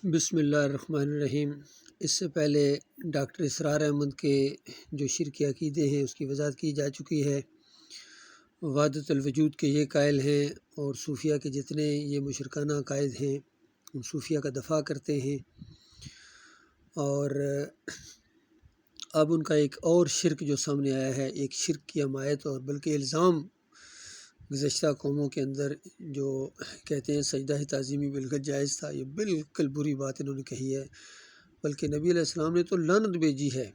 بسم اللہ الرحمن الرحیم۔ اس سے پہلے ڈاکٹر اسرار احمد کے جو شرکی عقیدے ہیں اس کی وضاحت کی جا چکی ہے۔ وحدت الوجود کے یہ قائل ہیں اور صوفیہ کے جتنے یہ مشرکانہ عقائد ہیں ان صوفیہ کا دفاع کرتے ہیں۔ اور اب ان کا ایک اور شرک جو سامنے آیا ہے، ایک شرک کی حمایت اور بلکہ الزام گزشتہ قوموں کے اندر جو کہتے ہیں سجدہ تعظیمی بالکل جائز تھا، یہ بالکل بری بات انہوں نے کہی ہے۔ بلکہ نبی علیہ السلام نے تو لعنت بھیجی ہے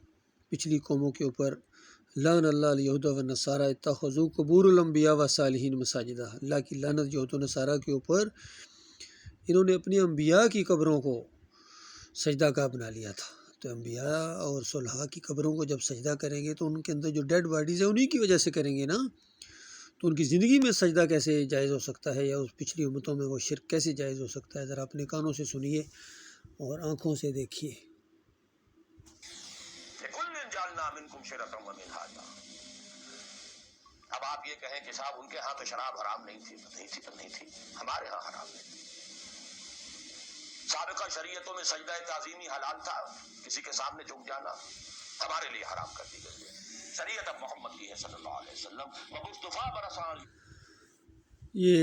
پچھلی قوموں کے اوپر، لعن اللہ الیہود والنصارى اتخذوا قبور الانبیاء والصالحین مساجدہ۔ اللہ کی لعنت یہود و نصارہ کے اوپر، انہوں نے اپنی انبیاء کی قبروں کو سجدہ گاہ بنا لیا تھا۔ تو انبیاء اور صلحاء کی قبروں کو جب سجدہ کریں گے تو ان کے اندر جو ڈیڈ باڈیز ہیں انہی کی وجہ سے کریں گے نا، تو ان کی زندگی میں سجدہ کیسے جائز ہو سکتا ہے، یا اس پچھلی امتوں میں وہ شرک کیسے جائز ہو سکتا ہے؟ ذرا اپنے کانوں سے سنیے اور آنکھوں سے دیکھیے۔ اب آپ یہ کہیں کہ صاحب ان کے ہاں تو شراب حرام نہیں تھی، ہمارے ہاں حرام نہیں۔ سابقہ شریعتوں میں سجدہ تعظیمی حلال تھا، کسی کے سامنے جھک جانا ہمارے لیے حرام کر دی گئی ہے۔ شریعت اب محمد کی ہے صلی اللہ علیہ وسلم، مصطفیٰ برسال۔ یہ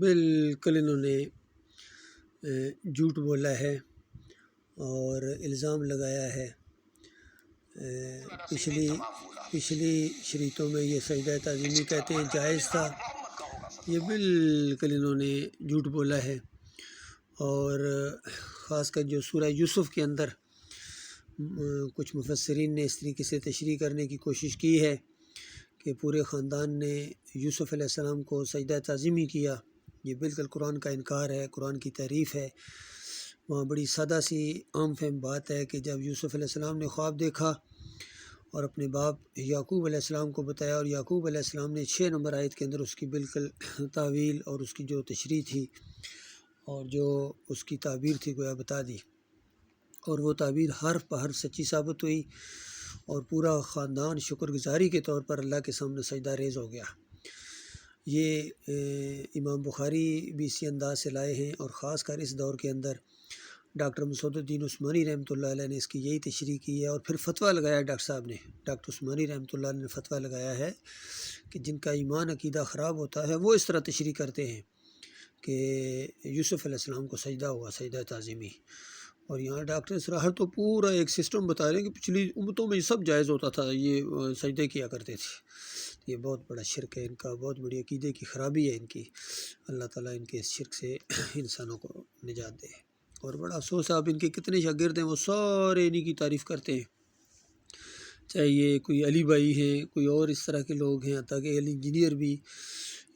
بالکل انہوں نے جھوٹ بولا ہے اور الزام لگایا ہے۔ پچھلی شریعتوں میں یہ سجدہ تعظیمی کہتے ہیں جائز تھا، یہ بالکل انہوں نے جھوٹ بولا ہے۔ اور خاص کر جو سورہ یوسف کے اندر کچھ مفسرین نے اس طریقے سے تشریح کرنے کی کوشش کی ہے کہ پورے خاندان نے یوسف علیہ السلام کو سجدہ تعظیمی کیا، یہ بالکل قرآن کا انکار ہے، قرآن کی تعریف ہے۔ وہاں بڑی سادہ سی عام فہم بات ہے کہ جب یوسف علیہ السلام نے خواب دیکھا اور اپنے باپ یعقوب علیہ السلام کو بتایا، اور یعقوب علیہ السلام نے 6 نمبر آیت کے اندر اس کی بالکل تعویل اور اس کی جو تشریح تھی اور جو اس کی تعبیر تھی گویا بتا دی، اور وہ تعبیر حرف بہ حرف سچی ثابت ہوئی، اور پورا خاندان شکر گزاری کے طور پر اللہ کے سامنے سجدہ ریز ہو گیا۔ یہ امام بخاری بھی اسی انداز سے لائے ہیں، اور خاص کر اس دور کے اندر ڈاکٹر مسعود الدین عثمانی رحمۃ اللہ علیہ نے اس کی یہی تشریح کی ہے، اور پھر فتویٰ لگایا ڈاکٹر صاحب نے، ڈاکٹر عثمانی رحمۃ اللہ علیہ نے فتویٰ لگایا ہے کہ جن کا ایمان عقیدہ خراب ہوتا ہے وہ اس طرح تشریح کرتے ہیں کہ یوسف علیہ السلام کو سجدہ ہوا، سجدہ تعظیمی۔ اور یہاں ڈاکٹر اسرار تو پورا ایک سسٹم بتا رہے ہیں کہ پچھلی امتوں میں یہ سب جائز ہوتا تھا، یہ سجدے کیا کرتے تھے۔ یہ بہت بڑا شرک ہے ان کا، بہت بڑی عقیدے کی خرابی ہے ان کی۔ اللہ تعالیٰ ان کے اس شرک سے انسانوں کو نجات دے۔ اور بڑا افسوس ہے، اب ان کے کتنے شاگرد ہیں وہ سارے انہی کی تعریف کرتے ہیں، چاہے یہ کوئی علی بھائی ہیں، کوئی اور اس طرح کے لوگ ہیں، تاکہ علی انجینئر بھی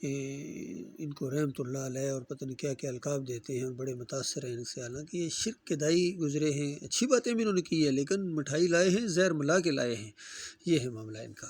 ان کو رحمۃ اللہ علیہ اور پتہ نہیں کیا کیا القاب دیتے ہیں، اور بڑے متاثر ہیں ان سے۔ حالانکہ یہ شرک کے دائی گزرے ہیں، اچھی باتیں بھی انہوں نے کی ہے، لیکن مٹھائی لائے ہیں، زہر ملا کے لائے ہیں، یہ ہے معاملہ ان کا۔